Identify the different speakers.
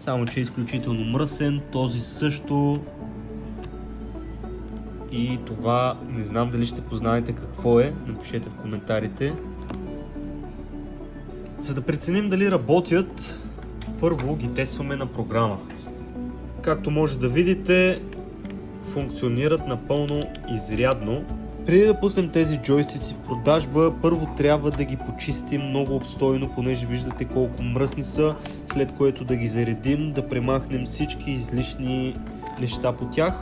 Speaker 1: само че е изключително мръсен, този също. И това не знам дали ще познаете какво е, напишете в коментарите. За да преценим дали работят, първо ги тестваме на програма. Както може да видите, функционират напълно изрядно. Преди да пуснем тези джойстици в продажба, първо трябва да ги почистим много обстойно, понеже виждате колко мръсни са, след което да ги заредим, да премахнем всички излишни неща по тях.